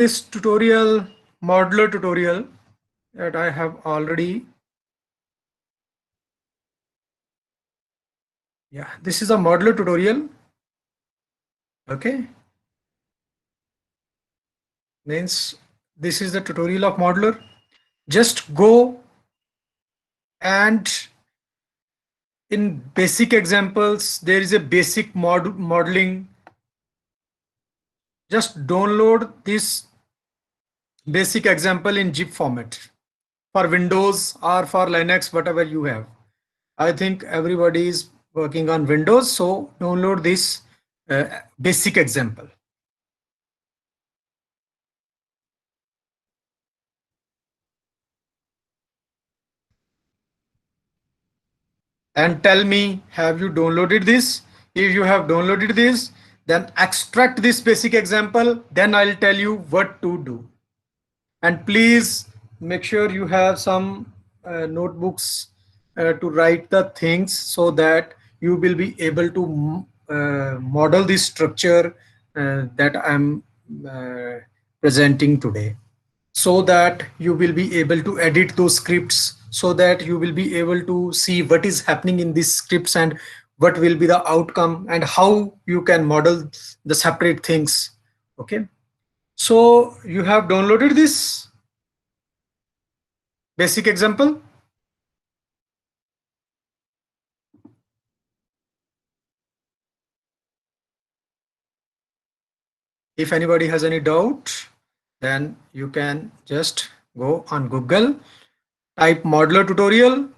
This tutorial, modular tutorial that I have already, this is a modular tutorial. Okay, means this is the tutorial of modular. Just go and in basic examples, there is a basic modeling. Just download this basic example in zip format for Windows or for Linux, whatever you have. I think everybody is working on Windows, so download this basic example. And tell me, have you downloaded this? If you have downloaded this, then extract this basic example, then I'll tell you what to do. And please make sure you have some notebooks to write the things so that you will be able to model this structure that I'm uh, presenting today, so that you will be able to edit those scripts, so that you will be able to see what is happening in these scripts and what will be the outcome and how you can model the separate things. Okay, so you have downloaded this basic example. If anybody has any doubt, then you can just go on Google, type modeler tutorial,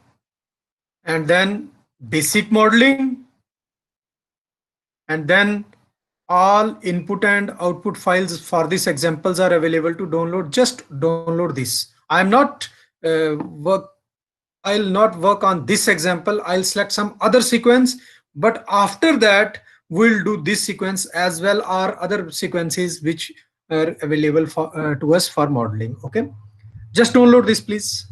and then basic modeling, and then all input and output files for these examples are available to download. Just download this. I'm not work I'll not work on this example. I'll select some other sequence, but after that we'll do this sequence as well, or other sequences which are available for to us for modeling. Okay, just download this, please.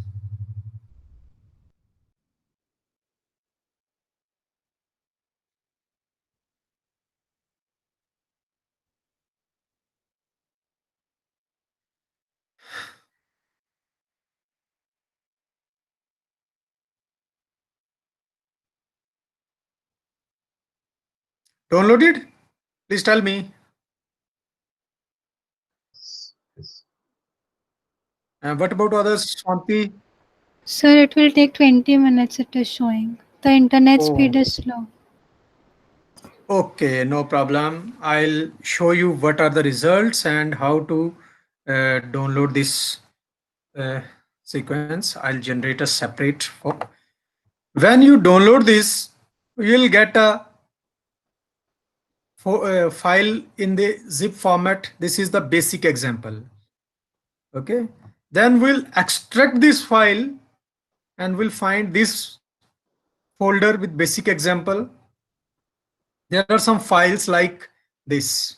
Downloaded? Please tell me. What about others, Shanti? Sir, it will take 20 minutes, it is showing. The internet Oh, speed is slow. okay, no problem. I'll show you what are the results and how to download this uh, sequence. I'll generate a separate for. When you download this, you'll get a file in the zip format. This is the basic example. Okay. Then we'll extract this file and we'll find this folder with basic example. There are some files like this.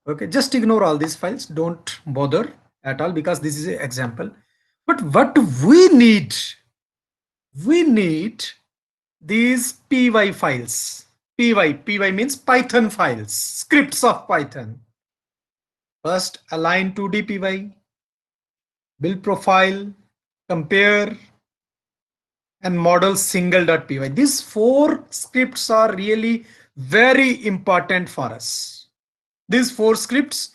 Okay, just ignore all these files. Don't bother at all because this is an example. But what we need these py files. Py means Python files, scripts of Python. First, align 2D py, build profile, compare, and model single.py. These four scripts are really very important for us. These four scripts,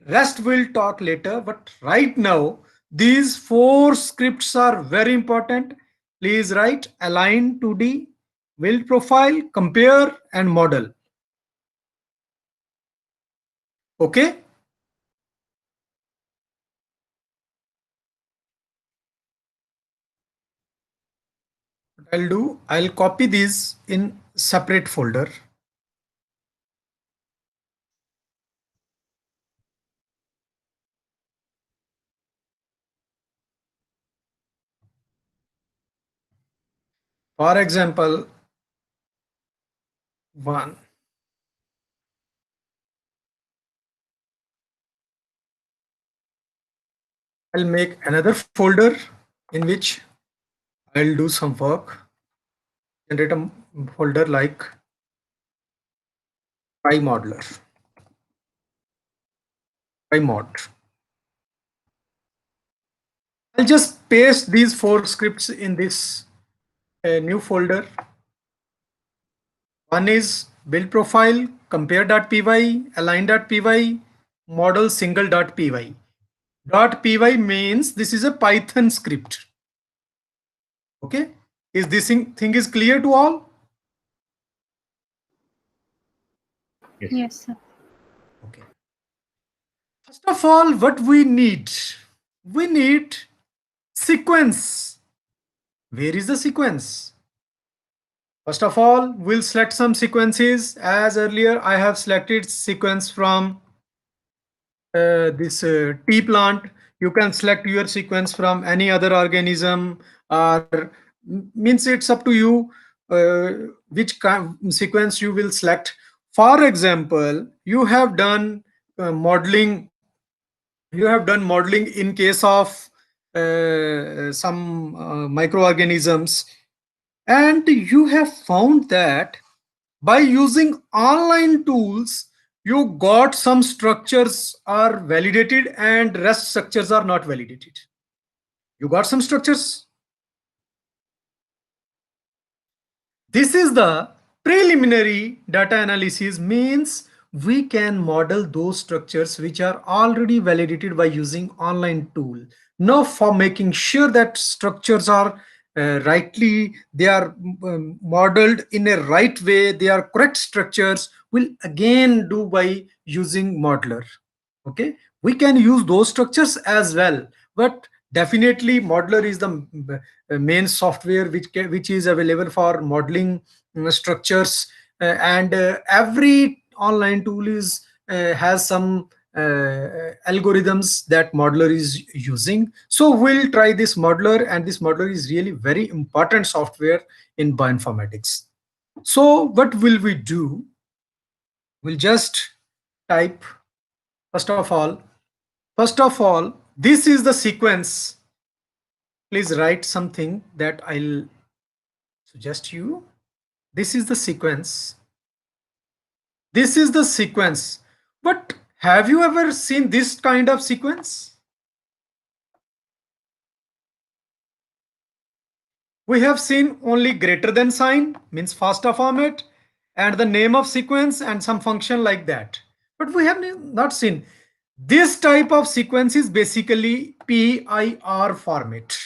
rest we'll talk later, but right now these four scripts are very important. Please write align 2D, build profile, compare, and model. Okay. What I'll do, I'll copy these in separate folder. For example, one. I'll make another folder in which I'll do some work. Generate a folder like PyModeler. by mod. I'll just paste these 4 scripts in this new folder. One is build profile, compare.py, align.py, model single.py. .py means this is a Python script. Okay, is this thing is clear to all? Yes, sir. Okay. First of all, what we need sequence. Where is the sequence? First of all, we'll select some sequences. As earlier, I have selected sequence from this tea plant. You can select your sequence from any other organism, or means it's up to you which sequence you will select. For example, you have done modeling. You have done modeling in case of some microorganisms, and you have found that by using online tools you got some structures are validated and rest structures are not validated. You got some structures. This is the preliminary data analysis, means we can model those structures which are already validated by using online tool. Now for making sure that structures are rightly, they are modeled in a right way, they are correct structures, will again do by using modeler. Okay, we can use those structures as well, but definitely modeler is the main software which is available for modeling structures, and every online tool is has some algorithms that modeler is using. So we'll try this modeler, and this modeler is really very important software in bioinformatics. So what will we do? We'll just type first of all, this is the sequence. Please write something that I'll suggest you. This is the sequence. This is the sequence. But have you ever seen this kind of sequence? We have seen only greater than sign, means FASTA format, and the name of sequence and some function like that. But we have not seen this type of sequence is basically PIR format.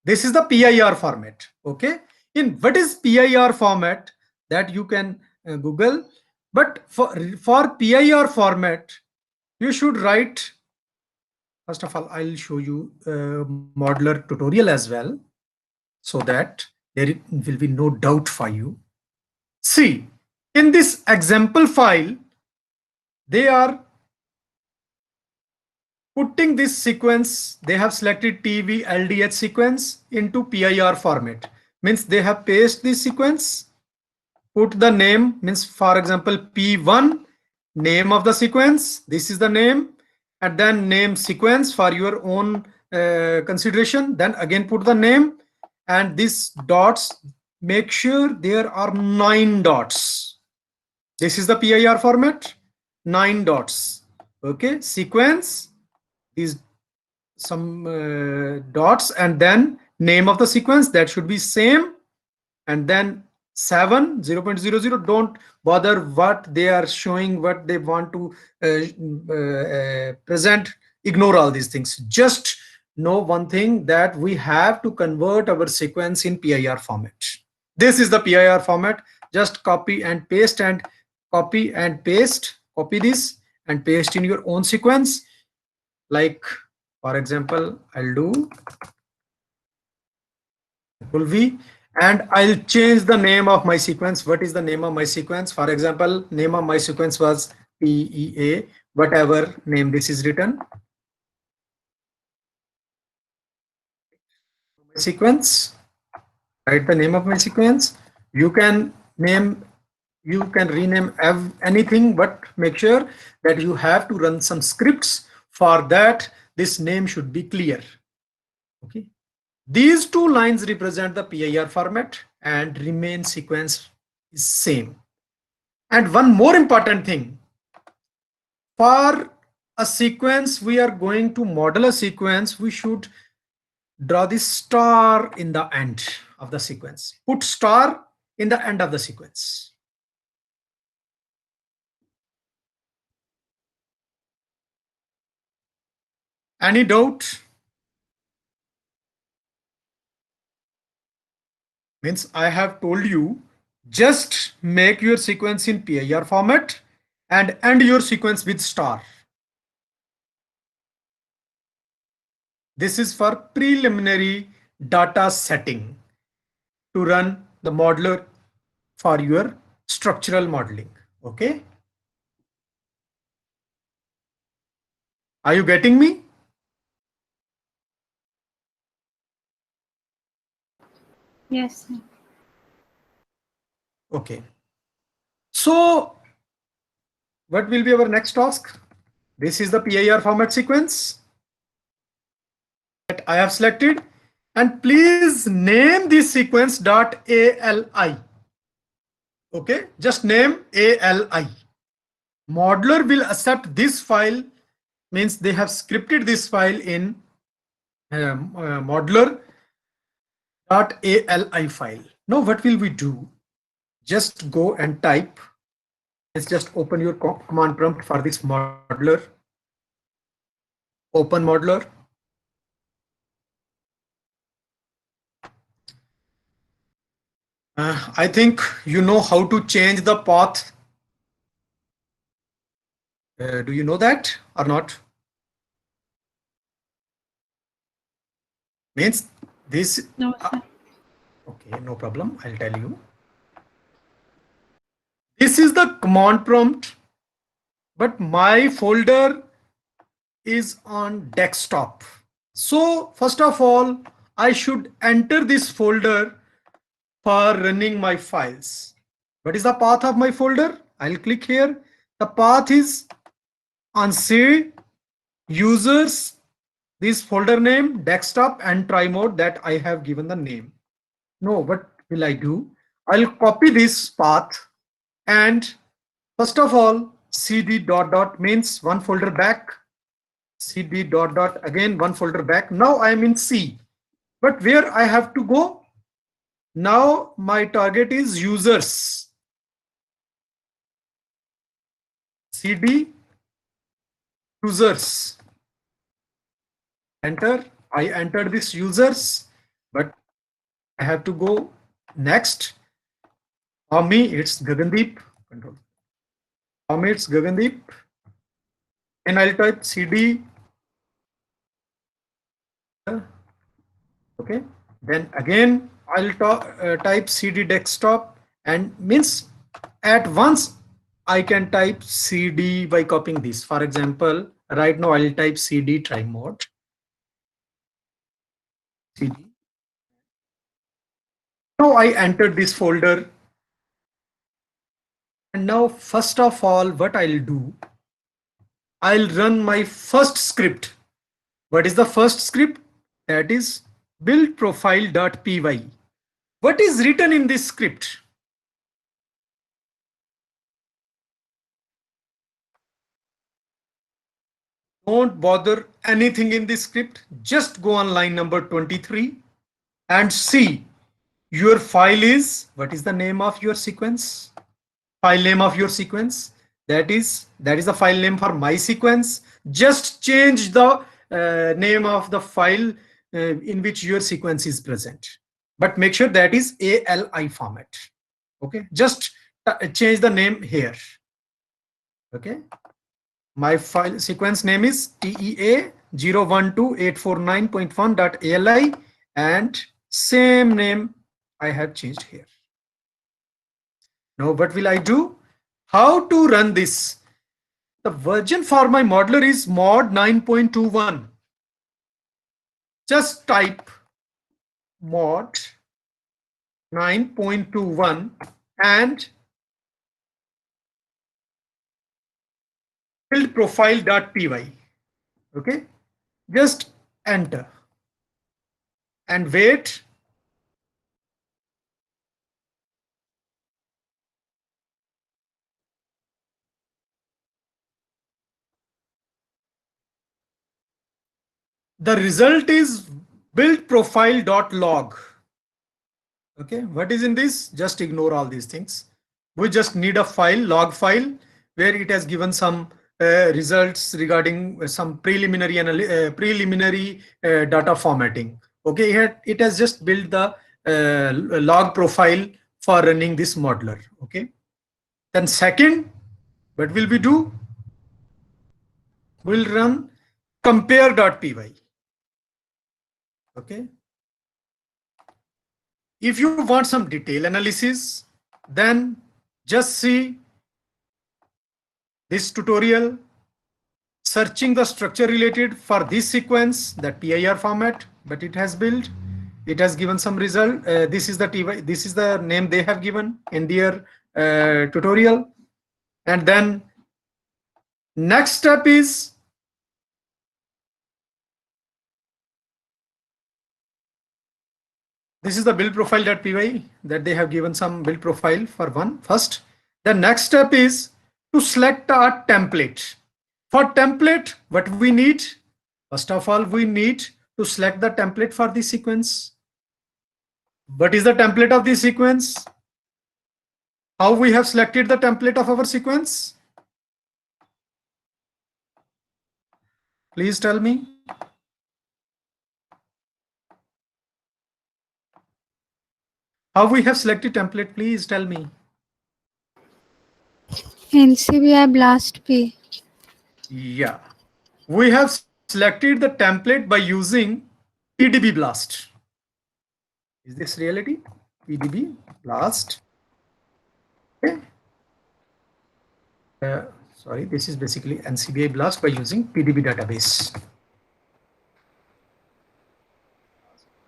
This is the PIR format. Okay, in what is PIR format, that you can Google, but for PIR format you should write. First of all, I'll show you modeler tutorial as well, so that there will be no doubt for you. See, in this example file, they are putting this sequence. They have selected TV LDH sequence into PIR format, means they have pasted this sequence, put the name, means for example P1, name of the sequence, this is the name, and then name sequence for your own consideration, then again put the name, and these dots, make sure there are 9 dots. This is the PIR format, 9 dots. Okay, sequence, these some dots, and then name of the sequence, that should be same, and then 7 0.00. Don't bother what they are showing, what they want to present. Ignore all these things. Just know one thing, that we have to convert our sequence in PIR format. This is the PIR format. Just copy and paste, and copy and paste, copy this and paste in your own sequence. Like for example, I'll do V, and I'll change the name of my sequence. What is the name of my sequence? For example, name of my sequence was PEA, whatever name this is written. My sequence, write the name of my sequence. You can rename anything, but make sure that you have to run some scripts. For that, this name should be clear. Okay. These 2 lines represent the PIR format, and remain sequence is same. And one more important thing, for a sequence, we are going to model a sequence, we should draw the star in the end of the sequence. Put star in the end of the sequence. Any doubt? Means I have told you, just make your sequence in PIR format and end your sequence with star. This is for preliminary data setting to run the modeler for your structural modeling. Okay. Are you getting me? Yes, sir. Okay. So what will be our next task? This is the PIR format sequence that I have selected, and please name this sequence .ali. Okay, just name ALI. Modeler will accept this file, means they have scripted this file in modeler.ali file. Now what will we do? Just go and type. Let's just open your command prompt for this modeler. Open modeler. I think you know how to change the path. Do you know that or not? Means this. No, sir. Okay, no problem. I'll tell you. This is the command prompt, but my folder is on desktop. So first of all, I should enter this folder for running my files. What is the path of my folder? I'll click here. The path is on C, users, this folder name, desktop, and try mode that I have given the name. No, what will I do? I'll copy this path, and first of all, cd dot dot means one folder back, cd dot dot again one folder back. Now I am in C, but where I have to go? Now my target is users. cd users. Enter. I entered this users, but I have to go next. For me, it's Gagandeep. Control. For me, it's Gagandeep. And I'll type cd. Okay. Then again, I'll type cd desktop, and means at once I can type cd by copying this. For example, right now I'll type cd try mode. cd. Now I entered this folder. And now, first of all, what I'll do, I'll run my first script. What is the first script? That is build profile.py. What is written in this script? Don't bother anything in this script. Just go on line number 23 and see your file is, what is the name of your sequence? File name of your sequence. That is the file name for my sequence. Just change the name of the file in which your sequence is present. But make sure that is ALI format. Okay, just change the name here. Okay. My file sequence name is TEA012849.1.ali, and same name I have changed here. Now what will I do? How to run this? The version for my modeler is mod 9.21. Just type mod 9.21 and build profile.py. Okay, just enter and wait. The result is build profile.log. Okay, what is in this? Just ignore all these things. We just need a file, log file, where it has given some results regarding some preliminary data formatting. Okay, it has just built the log profile for running this modeler. Okay, then second, what will we do? We'll run compare.py. Okay, if you want some detail analysis, then just see this tutorial, searching the structure related for this sequence, that PIR format, but it has built. It has given some result. This is the TY, this is the name they have given in their tutorial. And then next step is this is the build profile.py that they have given some build profile for one first. The next step is to select a template. For template, what we need? First of all, we need to select the template for the sequence. What is the template of the sequence? How we have selected the template of our sequence? Please tell me. How we have selected template? Please tell me. NCBI BLAST P. Yeah. We have selected the template by using PDB Blast. Is this reality? PDB Blast. Okay. Sorry, this is basically NCBI Blast by using PDB database.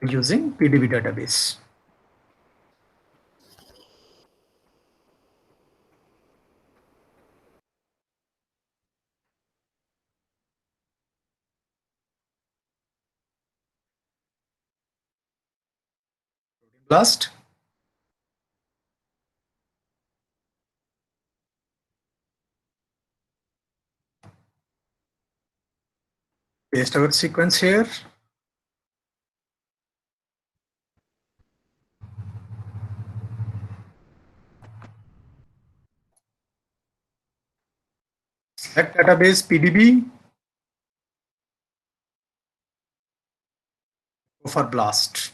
Using PDB database. Blast. Paste our sequence here. Select database PDB. Go for blast.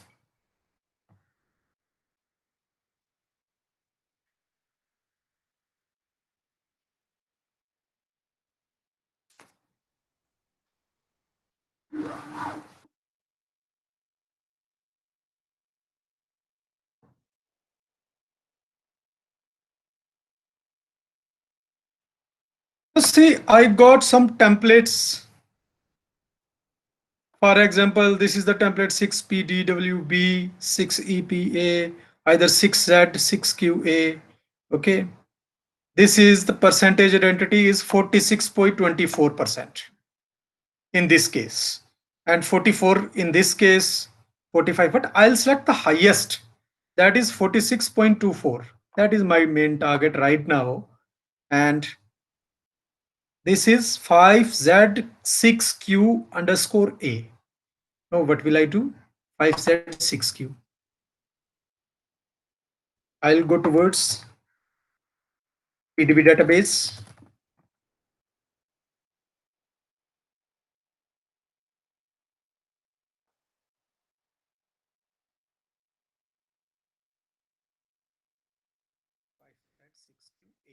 See, I got some templates. For example, this is the template 6PDWB, 6EPA, either 6Z, 6QA. Okay. This is the percentage identity is 46.24% in this case, and 44 in this case, 45. But I'll select the highest, that is 46.24. That is my main target right now. And this is 5Z6Q underscore A. Now what will I do? 5Z6Q. I'll go towards PDB database.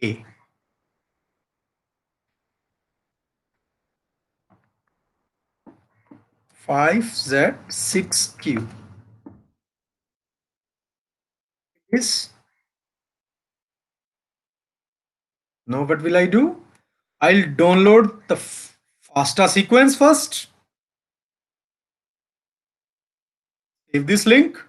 A. Five Z6Q is. Now what will I do? I'll download the FASTA sequence first. Save this link.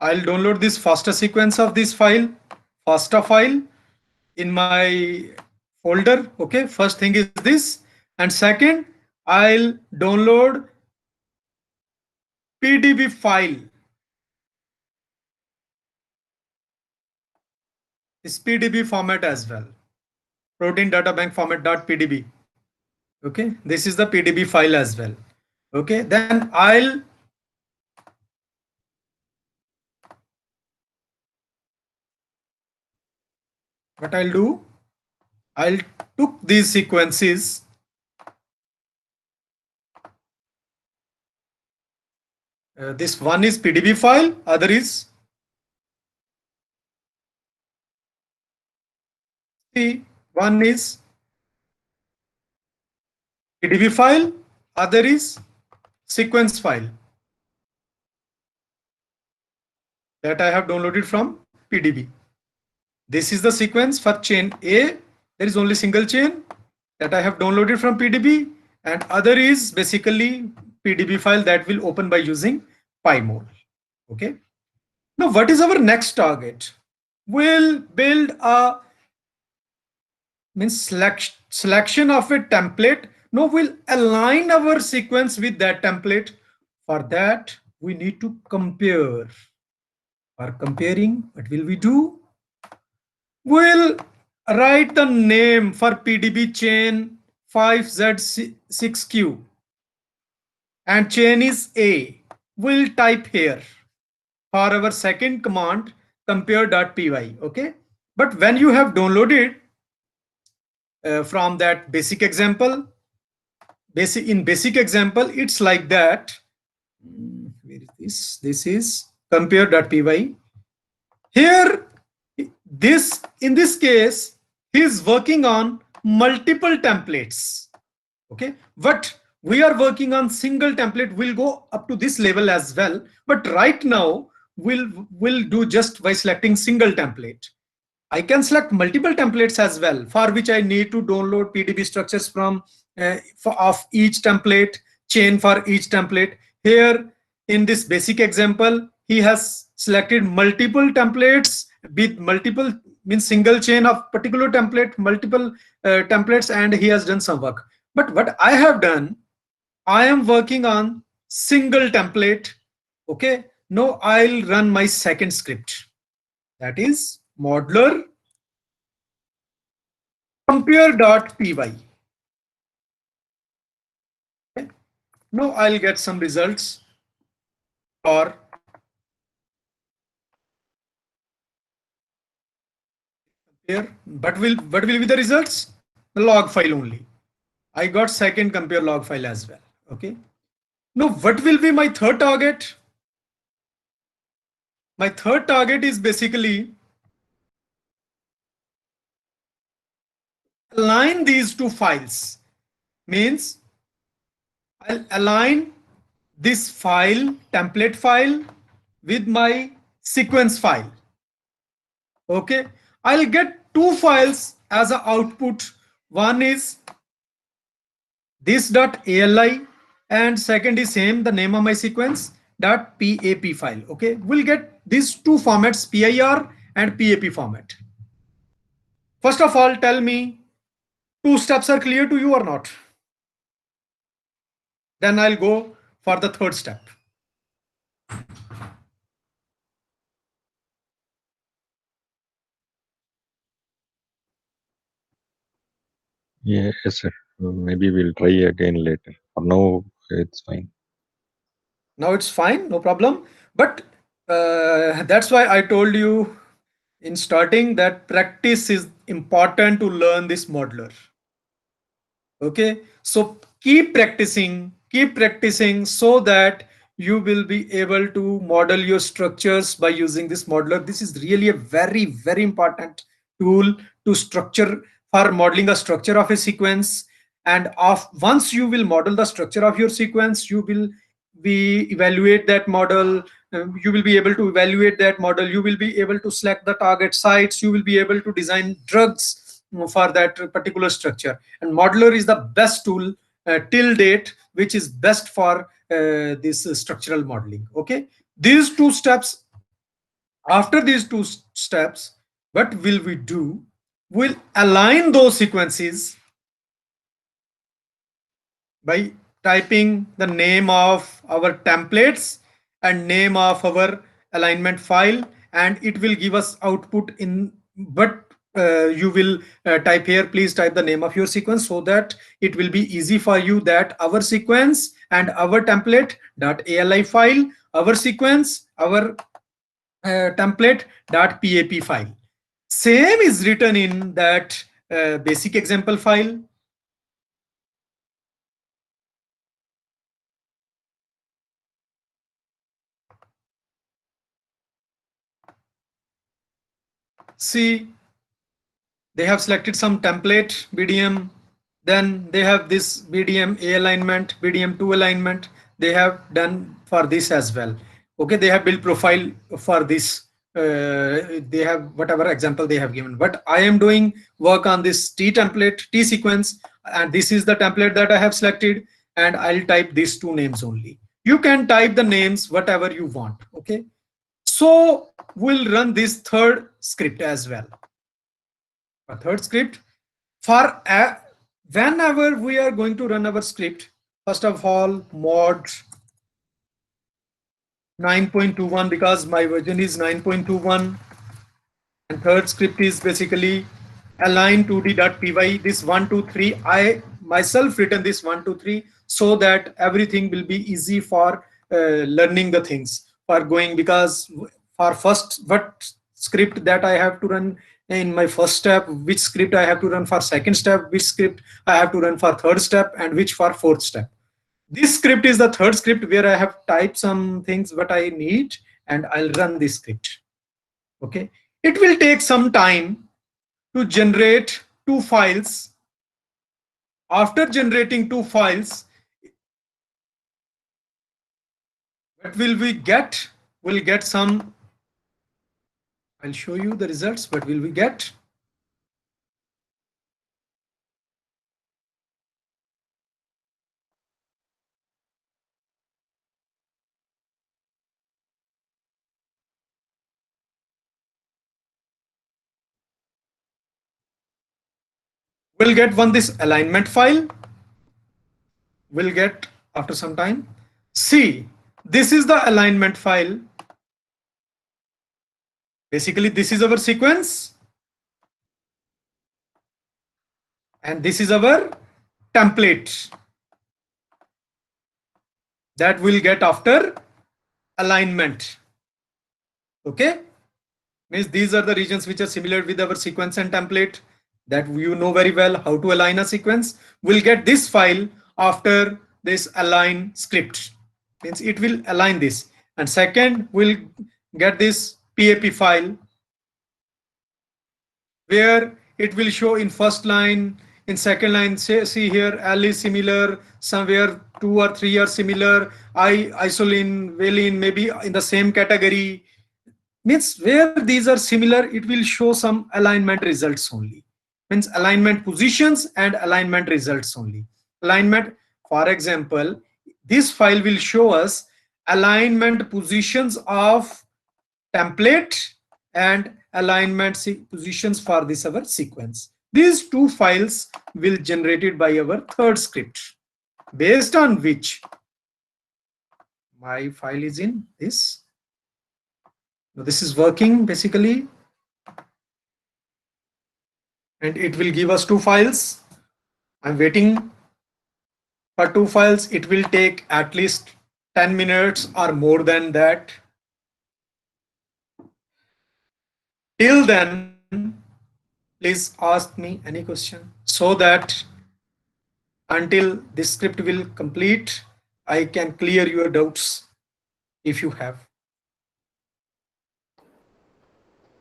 I'll download this FASTA sequence of this file, FASTA file, in my folder. Okay, first thing is this, and second, I'll download PDB file. This PDB format as well. protein data bank format .pdb. Okay, this is the PDB file as well. Okay, then what I'll do, I'll took these sequences, this one is PDB file, other is one is PDB file, other is sequence file that I have downloaded from PDB. This is the sequence for chain A. There is only single chain that I have downloaded from PDB, and other is basically PDB file that will open by using PyMol. Okay. Now, what is our next target? We'll build a selection of a template. Now we'll align our sequence with that template. For that, we need to compare. For comparing, what will we do? We'll write the name for PDB chain 5Z6Q and chain is A. We'll type here for our second command compare.py. Okay, but when you have downloaded from that basic example, in basic example, it's like that. Where is this? This is compare.py. Here, in this case, he is working on multiple templates. Okay, but we are working on single template. We'll go up to this level as well, but right now we'll do just by selecting single template. I can select multiple templates as well, for which I need to download PDB structures from of each template, chain for each template. Here in this basic example, he has selected multiple templates with multiple, means single chain of particular template, multiple templates, and he has done some work. But what I have done, I am working on single template. Okay, now I'll run my second script, that is modeler compare.py. Okay. Now I'll get some results for compare. But what will be the results? The log file only. I got second compare log file as well. Okay. Now what will be my third target? My third target is basically align these two files. Means I'll align this file, template file, with my sequence file. Okay, I'll get two files as an output. One is this.ali and second is same, the name of my sequence .pap file. Okay, we'll get these two formats, PIR and PAP format. First of all, tell me, two steps are clear to you or not? Then I'll go for the third step. Yes, sir. Maybe we'll try again later. For now, it's fine. Now it's fine, no problem. But that's why I told you in starting that practice is important to learn this modeler. Okay, so keep practicing so that you will be able to model your structures by using this modeler. This is really a very important tool to structure, for modeling a structure of a sequence. And once you will model the structure of your sequence, you will evaluate that model. You will be able to evaluate that model. You will be able to select the target sites. You will be able to design drugs for that particular structure. And modeler is the best tool till date, which is best for this structural modeling. Okay, these two steps. After these two steps, what will we do? We'll align those sequences by typing the name of our templates and name of our alignment file, and it will give us output in, but you will type here, please type the name of your sequence so that it will be easy for you that our sequence and our template.ali file, our sequence, our template.pap file. Same is written in that basic example file. See, they have selected some template BDM, then they have this BDM A alignment, BDM 2 alignment. They have done for this as well. Okay, they have built profile for this. They have whatever example they have given, but I am doing work on this T template, T sequence, and this is the template that I have selected, and I'll type these two names only. You can type the names whatever you want. Okay, so we'll run this third script as well. A third script for whenever we are going to run our script, first of all, mod 9.21, because my version is 9.21, and third script is basically align2d.py. This 1 2 3, I myself written this 1 2 3 so that everything will be easy for learning the things for going, because for first what script that I have to run in my first step, which script I have to run for second step, which script I have to run for third step, and which for fourth step. This script is the third script where I have typed some things what I need, and I'll run this script. Okay, it will take some time to generate two files. After generating two files, what will we get? We'll get some, I'll show you the results. What will we get? We'll get this alignment file. We'll get after some time. See, this is the alignment file. Basically, this is our sequence, and this is our template that we'll get after alignment. Okay, means these are the regions which are similar with our sequence and template, that you know very well how to align a sequence. We'll get this file after this align script, means it will align this. And second, we'll get this PAP file where it will show in first line, in second line, see here, L is similar, somewhere 2 or 3 are similar, isolin, valine maybe in the same category. Means where these are similar, it will show some alignment results only. Means alignment positions and alignment results only. Alignment, for example, this file will show us alignment positions of template and alignment positions for this our sequence. These two files will generated by our third script, based on which my file is in this. Now this is working basically, and it will give us two files. I'm waiting for two files. It will take at least 10 minutes or more than that. Till then, please ask me any question so that until this script will complete, I can clear your doubts if you have.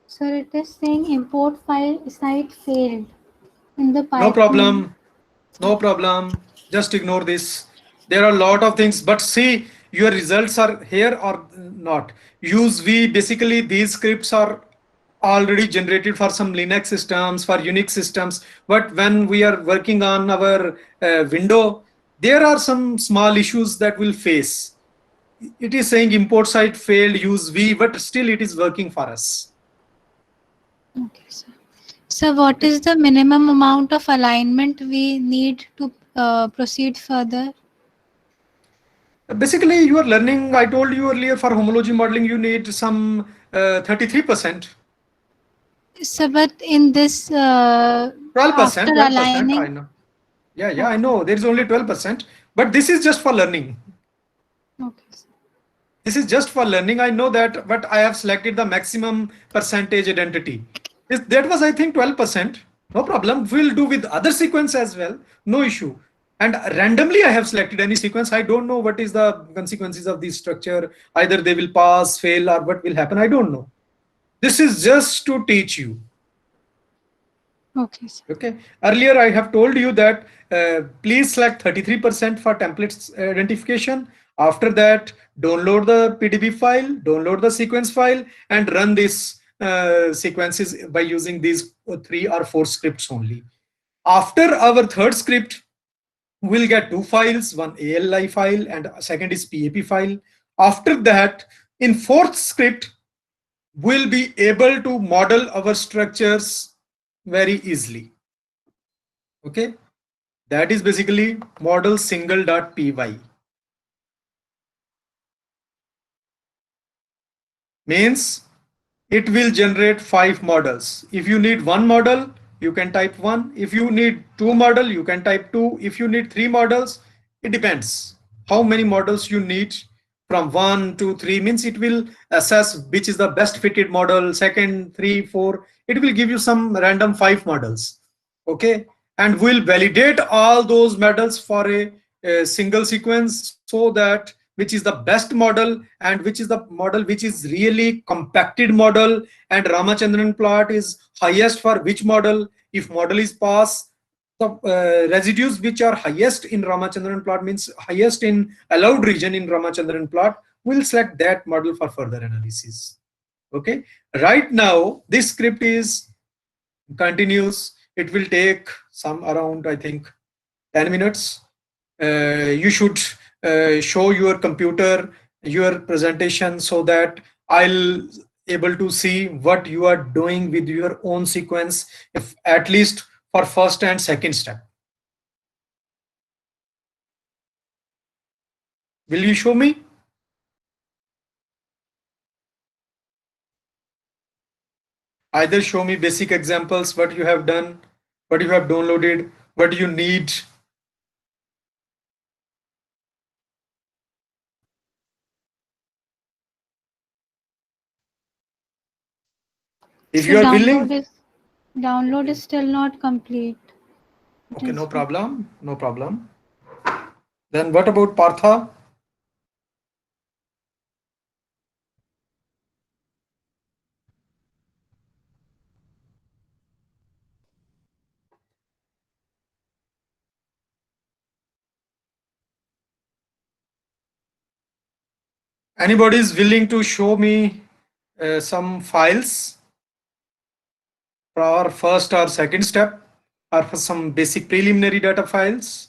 Sir, it is saying import file site failed in the Python. No problem. No problem. Just ignore this. There are a lot of things, but see, your results are here or not. Use V, basically these scripts are already generated for some Linux systems, for Unix systems. But when we are working on our window, there are some small issues that we'll face. It is saying import site failed, use V, but still it is working for us. Okay, sir. So what is the minimum amount of alignment we need to proceed further? Basically, you are learning, I told you earlier, for homology modeling, you need some 33%. So, but in this, 12%, after 12%, I aligning, know. Yeah, I okay, know. There is only 12%, but this is just for learning. okay, sir. This is just for learning. I know that, but I have selected the maximum percentage identity. That was, I think, 12%. No problem. We'll do with other sequence as well. No issue. And randomly, I have selected any sequence. I don't know what is the consequences of this structure. Either they will pass, fail, or what will happen. I don't know. This is just to teach you. Okay, sir. Okay. Earlier, I have told you that please select 33% for templates identification. After that, download the PDB file, download the sequence file, and run these sequences by using these 3 or 4 scripts only. After our third script, we'll get 2 files, one ALI file and second is PAP file. After that, in fourth script, we'll be able to model our structures very easily. Okay. That is basically model single.py. Means it will generate 5 models. If you need one model, you can type 1. If you need 2 model, you can type 2. If you need 3 models, it depends how many models you need. From 1 to 3 means it will assess which is the best fitted model, second, 3, 4. It will give you some random 5 models. Okay. And we'll validate all those models for a single sequence, so that which is the best model and which is the model which is really compacted model, and Ramachandran plot is highest for which model. If model is pass, the residues which are highest in Ramachandran plot, means highest in allowed region in Ramachandran plot, we'll select that model for further analysis. Okay. Right now this script is continuous. It will take some around, I think, 10 minutes. You should show your computer your presentation, so that I'll able to see what you are doing with your own sequence, if at least for first and second step. Will you show me? Either show me basic examples, what you have done, what you have downloaded, what you need. If So you are willing. download is still not complete. It Okay, is no problem. No problem. Then what about Partha? Anybody is willing to show me some files for our first or second step, or for some basic preliminary data files?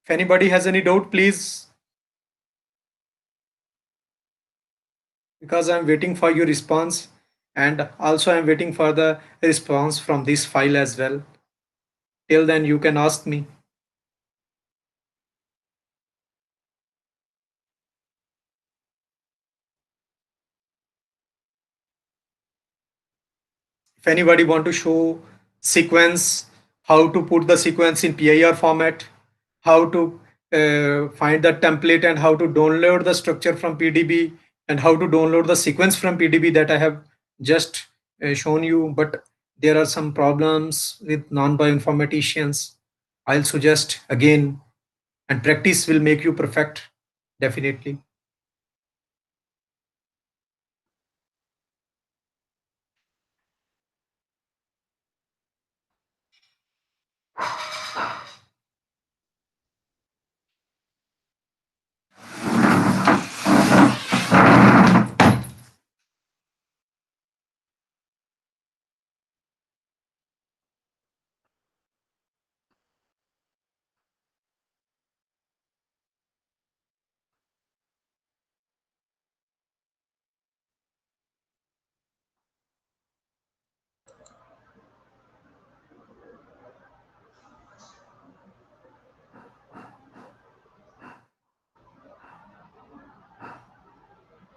If anybody has any doubt, please, because I'm waiting for your response, and also I'm waiting for the response from this file as well. Till then, you can ask me. If anybody want to show sequence, how to put the sequence in PIR format, how to find the template, and how to download the structure from PDB, and how to download the sequence from PDB, that I have just shown you. But there are some problems with non-bioinformaticians, I'll suggest again, and practice will make you perfect, definitely.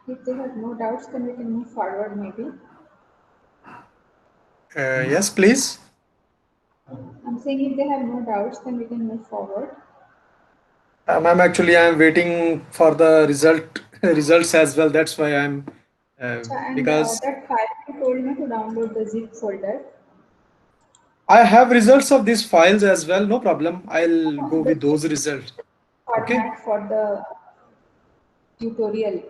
If they have no doubts, then we can move forward maybe. Yes, please. I'm saying if they have no doubts, then we can move forward. Ma'am, actually, I'm waiting for the results as well. That's why I'm And because that file you told me to download the zip folder. I have results of these files as well. No problem. I'll go The with those results. Okay. format for the tutorial.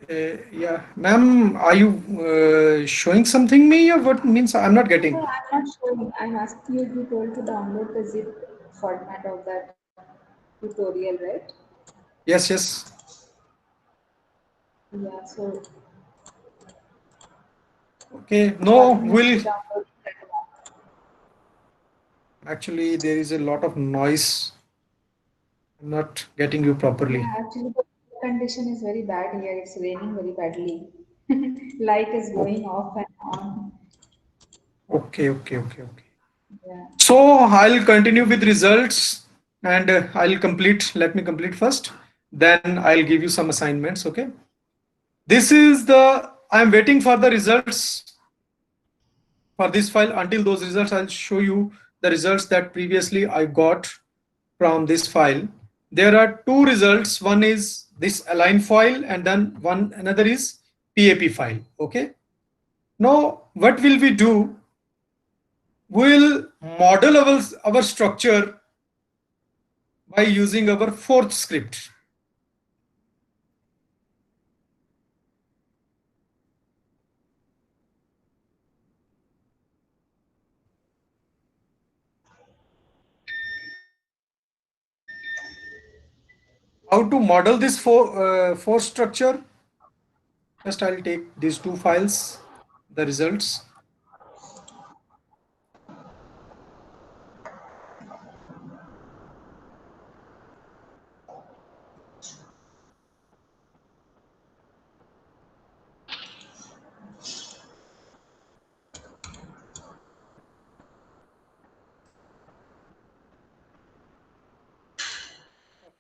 Okay. Yeah, ma'am, are you showing something me or what means I'm not No, getting? I'm not showing. I'm asking you, you told to download the zip format of that tutorial, right? Yes, yes. Yeah, so Okay. No, Shalini must be will downloading that one. actually there is a lot of noise. I'm not getting you properly. Yeah, actually the condition is very bad here. It's raining very badly. Light is O- going off and on. Okay, okay, okay, okay. Yeah. So I'll continue with results and I'll complete. Let me complete first. Then I'll give you some assignments. Okay. This is the, I'm waiting for the results for this file. Until those results, I'll show you the results that previously I got from this file. There are two results. One is this align file and then another is PAP file. Okay. Now, what will we do? We'll model our structure by using our fourth script. How to model this force structure? Just I'll take these two files, the results.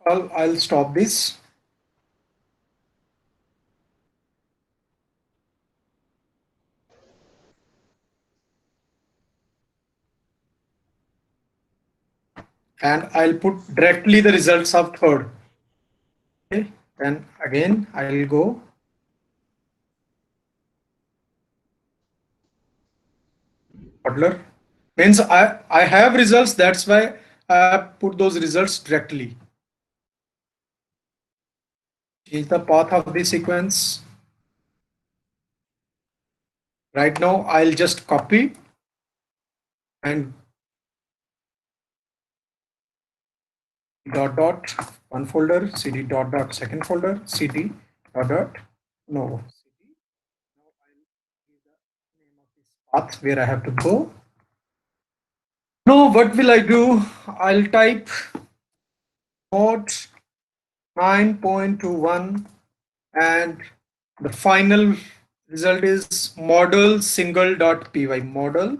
I'll stop this. And I'll put directly the results of third. Okay. Then again, I'll go modeler. Means I have results. That's why I put those results directly. Change the path of the sequence. Right now, I'll just copy and dot dot one folder, cd dot dot second folder, cd dot dot no. Path where I have to go. Now, what will I do? I'll type mod 9.21 and the final result is model single.py. Model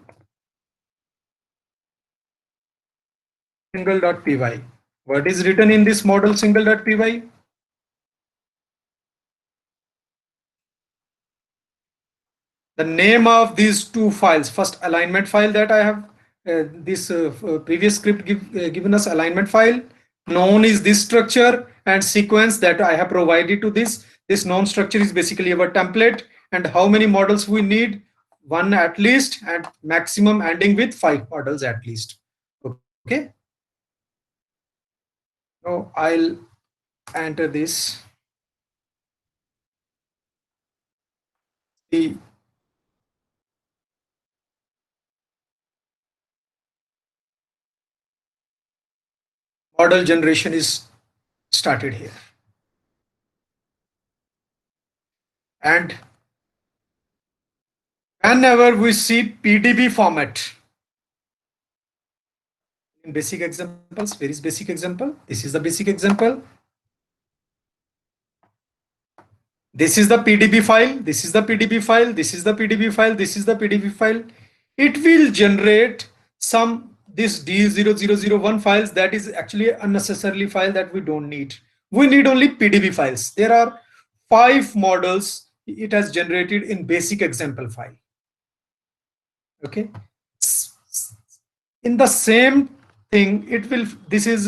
single.py. What is written in this model single.py? The name of these two files, first alignment file that I have, this previous script given us alignment file, known is this structure, and sequence that I have provided to this known structure is basically our template, and how many models we need, one at least, and maximum ending with 5 models at least. Okay. Now I'll enter this. The model generation is started here. And whenever we see PDB format in basic examples, where is basic example? This is the basic example. This is the PDB file. This is the PDB file. This is the PDB file. This is the PDB file. It will generate some this D0001 files that is actually unnecessarily file that we don't need. We need only PDB files. There are 5 models it has generated in basic example file. Okay. In the same thing, it will, this is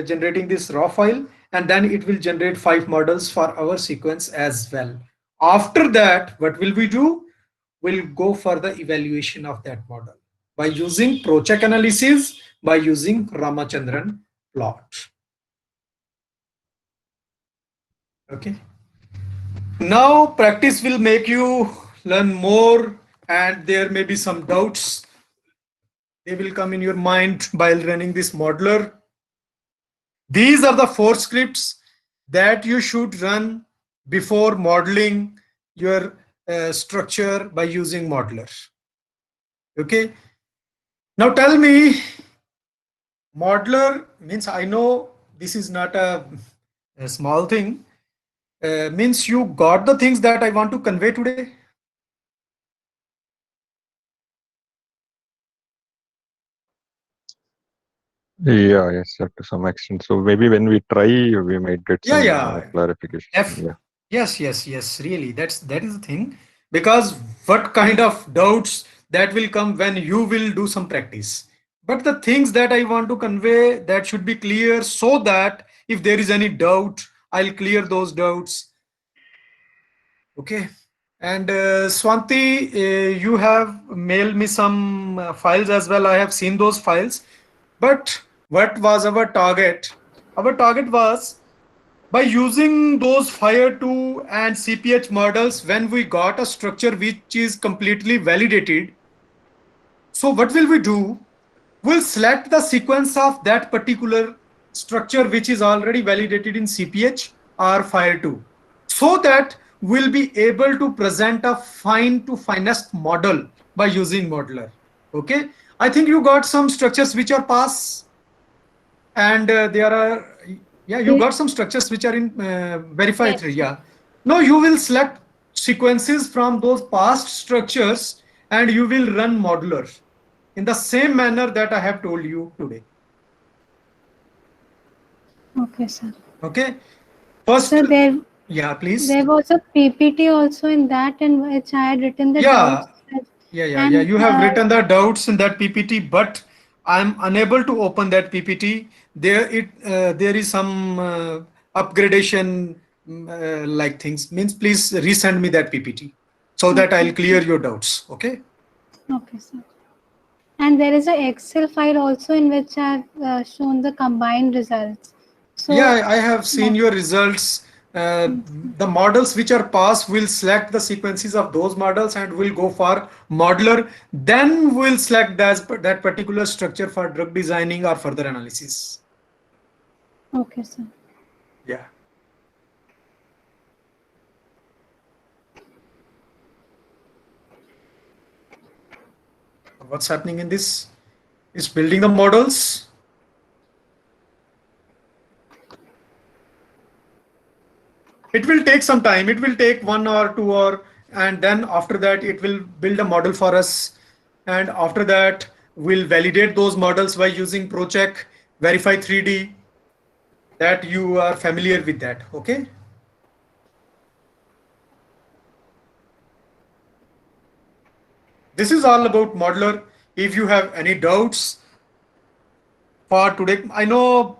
generating this raw file, and then it will generate 5 models for our sequence as well. After that, what will we do? We'll go for the evaluation of that model by using Procheck analysis, by using Ramachandran plot. Okay. Now practice will make you learn more, and there may be some doubts. They will come in your mind while running this modeler. These are the 4 scripts that you should run before modeling your structure by using modeler. Okay. Now tell me, modeler means, I know this is not a small thing, means you got the things that I want to convey today. Yeah, yes, sir, to some extent. So maybe when we try, we might get some clarification. Yes, really, that is the thing, because what kind of doubts that will come when you will do some practice. But the things that I want to convey, that should be clear, so that if there is any doubt, I'll clear those doubts. Okay. And Swanti, you have mailed me some files as well. I have seen those files. But what was our target? Our target was, by using those FHIR2 and CPH models, when we got a structure which is completely validated, so what will we do? We'll select the sequence of that particular structure which is already validated in CPH or FHIR2, so that we'll be able to present a fine to finest model by using modeler. Okay. I think you got some structures which are pass, and there are, yeah, you got some structures which are in verify 3. Yeah. Now you will select sequences from those past structures and you will run modeler in the same manner that I have told you today. Okay, sir. Okay. First, so there, yeah, please. There was a PPT also in that, in which I had written the doubts. Yeah. You have written the doubts in that PPT, but I'm unable to open that PPT. There is some upgradation like things. Means please resend me that PPT so that I'll clear your doubts. Okay. Okay, sir. And there is an Excel file also in which I've shown the combined results. So yeah, I have seen your results. The models which are passed will select the sequences of those models and will go for modeler. Then we'll select that particular structure for drug designing or further analysis. Okay, sir. Yeah. What's happening in this is building the models. It will take some time. It will take 1 or 2 hours, and then after that it will build a model for us, and after that we'll validate those models by using Procheck, Verify 3D, that you are familiar with that. Okay. This is all about modeler. If you have any doubts for today, I know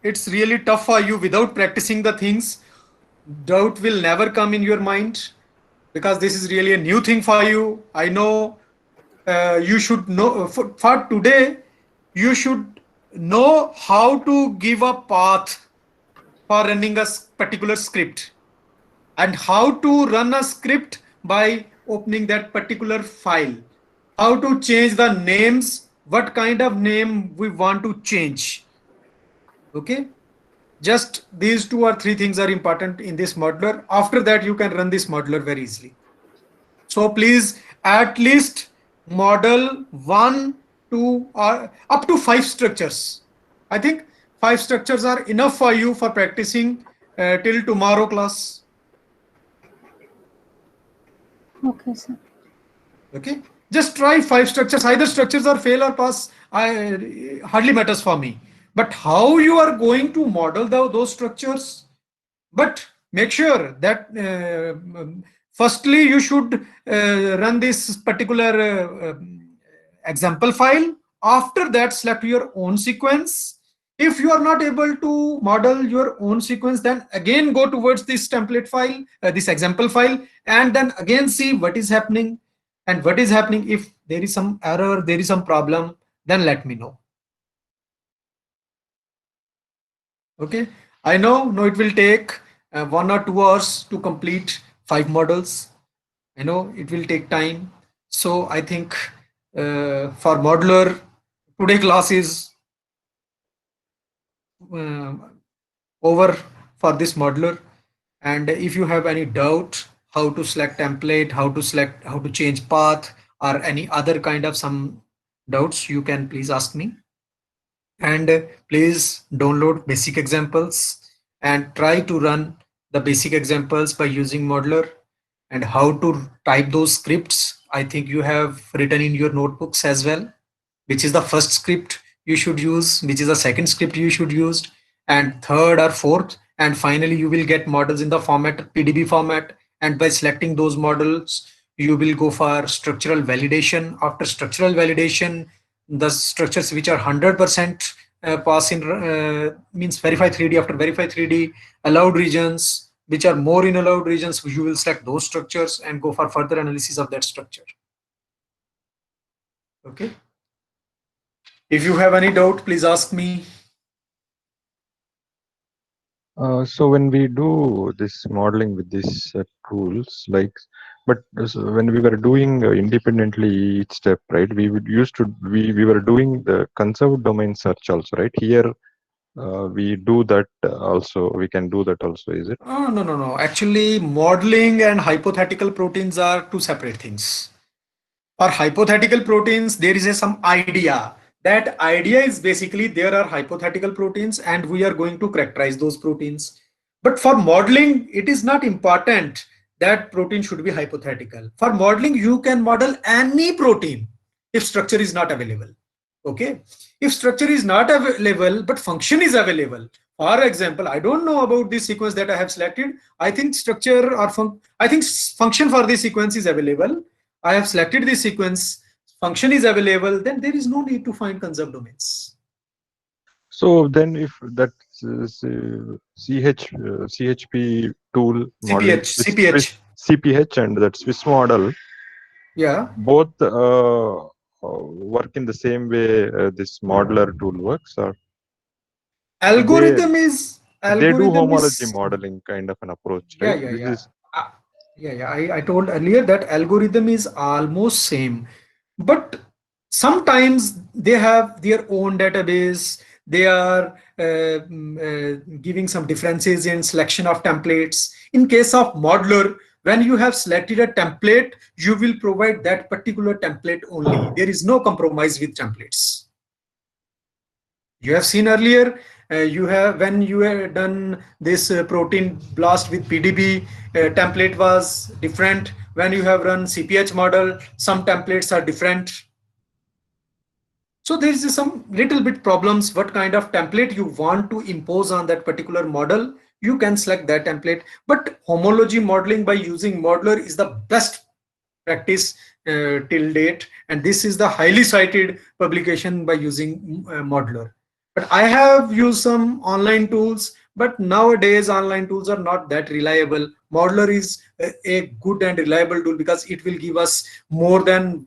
it's really tough for you without practicing the things. Doubt will never come in your mind. because this is really a new thing for you. I know you should know for today, you should know how to give a path for running a particular script, and how to run a script by opening that particular file, how to change the names, what kind of name we want to change. Okay, just these 2 or 3 things are important in this modeler. After that, you can run this modeler very easily. So please at least model 1, 2 or up to 5 structures. I think 5 structures are enough for you for practicing till tomorrow class. Okay, sir. Okay, just try 5 structures. Either structures are fail or pass, I hardly matters for me. But how you are going to model those structures, but make sure that firstly you should run this particular example file. After that, select your own sequence. If you are not able to model your own sequence, then again go towards this template file, this example file, and then again see what is happening. And what is happening, if there is some error, there is some problem, then let me know. Okay, I know it will take 1 or 2 hours to complete 5 models. I know it will take time. So I think for modular, today class is over for this modular. And if you have any doubt how to select template, how to change path, or any other kind of some doubts, you can please ask me. And please download basic examples and try to run the basic examples by using modeler. And how to type those scripts, I think you have written in your notebooks as well, which is the first script you should use, which is the second script you should use, and third or fourth, and finally you will get models in the format PDB format. And by selecting those models, you will go for structural validation. After structural validation, the structures which are 100% pass in means verify 3D. After verify 3D, allowed regions which are more in allowed regions, you will select those structures and go for further analysis of that structure. Okay, if you have any doubt, please ask me. So when we do this modeling with these tools, like, but when we were doing independently each step, right? We were doing the conserved domain search also, right? Here we do that also. We can do that also, is it? Oh, no. Actually, modeling and hypothetical proteins are 2 separate things. For hypothetical proteins, there is some idea. That idea is basically there are hypothetical proteins and we are going to characterize those proteins. But for modeling, it is not important that protein should be hypothetical. For modeling, you can model any protein if structure is not available. Okay, if structure is not available but function is available. For example, I don't know about this sequence that I have selected. I think structure or function for this sequence is available. I have selected this sequence, function is available, then there is no need to find conserved domains. So then if that CHP tool modeling, CPH and that Swiss model, yeah, both work in the same way this modeler tool works, or algorithm they do homology modeling kind of an approach, right? I told earlier that algorithm is almost same, but sometimes they have their own database. They are giving some differences in selection of templates. In case of modeler, when you have selected a template, you will provide that particular template only. There is no compromise with templates. You have seen earlier, when you have done this protein blast with PDB, template was different. When you have run CPH model, some templates are different. So there is some little bit problems. What kind of template you want to impose on that particular model, you can select that template. But homology modeling by using modeler is the best practice till date, and this is the highly cited publication by using modeler. But I have used some online tools, But nowadays online tools are not that reliable. Modeler is a good and reliable tool because it will give us more than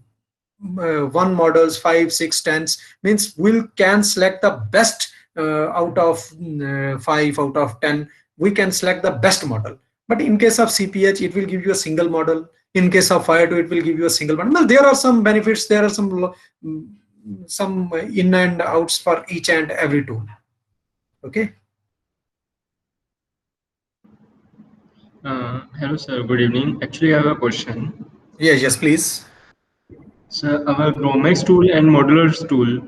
one models, 5, 6, 10, means we can select the best out of 5 out of 10. We can select the best model. But in case of CPH, it will give you a single model. In case of Fire2, it will give you a single model. Well, there are some benefits. There are some in and outs for each and every tool. Okay. Hello, sir. Good evening. Actually, I have a question. Yes, please. So, our Gromex tool and Modelers tool,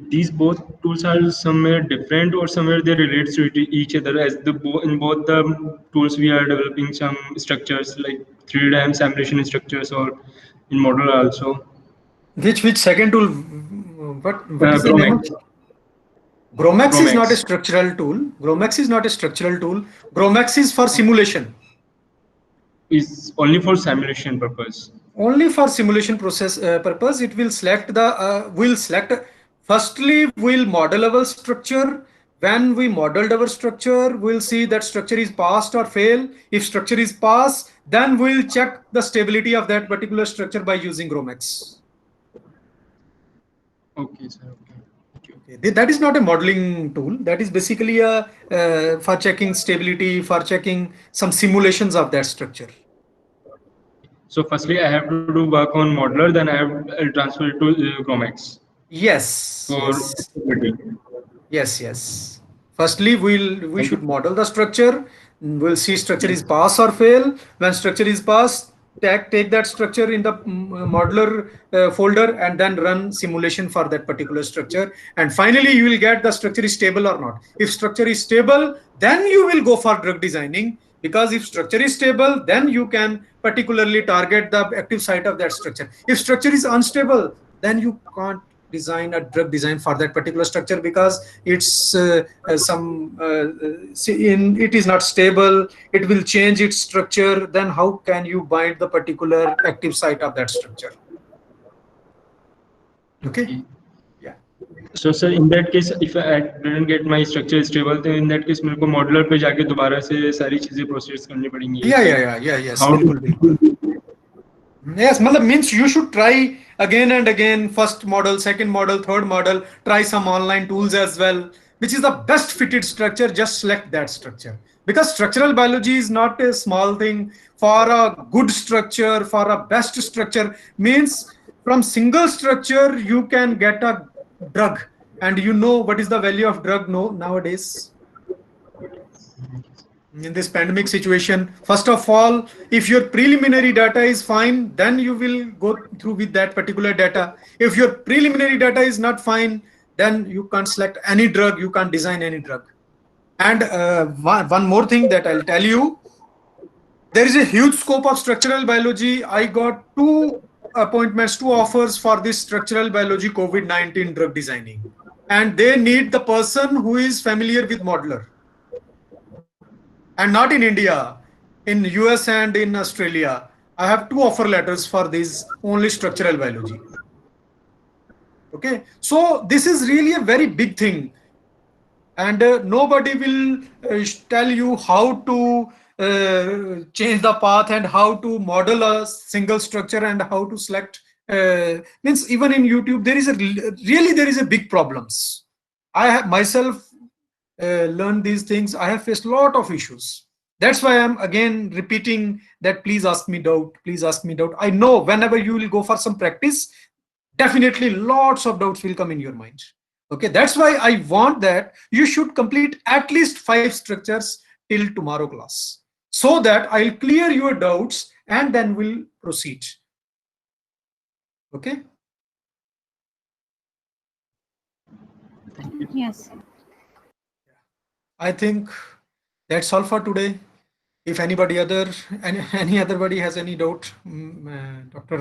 these both tools are somewhere different or somewhere they relate to each other. As in both the tools, we are developing some structures like 3D dimension simulation structures, or in Model also. Which second tool? What is the name of? Gromex is not a structural tool. Gromex is not a structural tool. Gromex is for simulation. Is only for simulation purpose. Only for simulation process purpose. It will select the firstly we'll model our structure. When we modeled our structure, we'll see that structure is passed or fail. If structure is passed, then we'll check the stability of that particular structure by using Gromex. Okay, sir. Okay. That is not a modeling tool. That is basically a for checking stability, for checking some simulations of that structure. So firstly, I have to do work on modeler, then I'll transfer it to Gromex. Yes. Yes. Firstly, we should model the structure. We'll see structure is pass or fail. When structure is pass, take that structure in the modeler folder and then run simulation for that particular structure. And finally, you will get the structure is stable or not. If structure is stable, then you will go for drug designing, because if structure is stable, then you can particularly target the active site of that structure. If structure is unstable, then you can't design a drug design for that particular structure, because it's it is not stable. It will change its structure. Then how can you bind the particular active site of that structure? Okay. Yeah. So sir, in that case, if I didn't get my structure stable, then in that case मेरे को modeler पे जाके दोबारा से सारी चीजें process करनी पड़ेंगी. Yes. बिल्कुल. Yes, means you should try again and again, first model, second model, third model, try some online tools as well. Which is the best fitted structure, just select that structure. Because structural biology is not a small thing. For a good structure, for a best structure, means from single structure, you can get a drug. And you know what is the value of drug nowadays? In this pandemic situation, first of all, if your preliminary data is fine, then you will go through with that particular data. If your preliminary data is not fine, then you can't select any drug, you can't design any drug. And one more thing that I'll tell you, there is a huge scope of structural biology. I got 2 appointments, 2 offers for this structural biology COVID-19 drug designing, and they need the person who is familiar with modeler. And not in India, in US and in Australia. I have 2 offer letters for this only structural biology. Okay, so this is really a very big thing, and nobody will tell you how to change the path and how to model a single structure and how to select. Means even in YouTube, there is a big problems. I have myself learned these things. I have faced a lot of issues. That's why I'm again repeating that please ask me doubt. Please ask me doubt. I know whenever you will go for some practice, definitely lots of doubts will come in your mind. Okay, that's why I want that you should complete at least 5 structures till tomorrow class, so that I'll clear your doubts and then we'll proceed. Okay. Yes. I think that's all for today. If any other buddy has any doubt, Dr.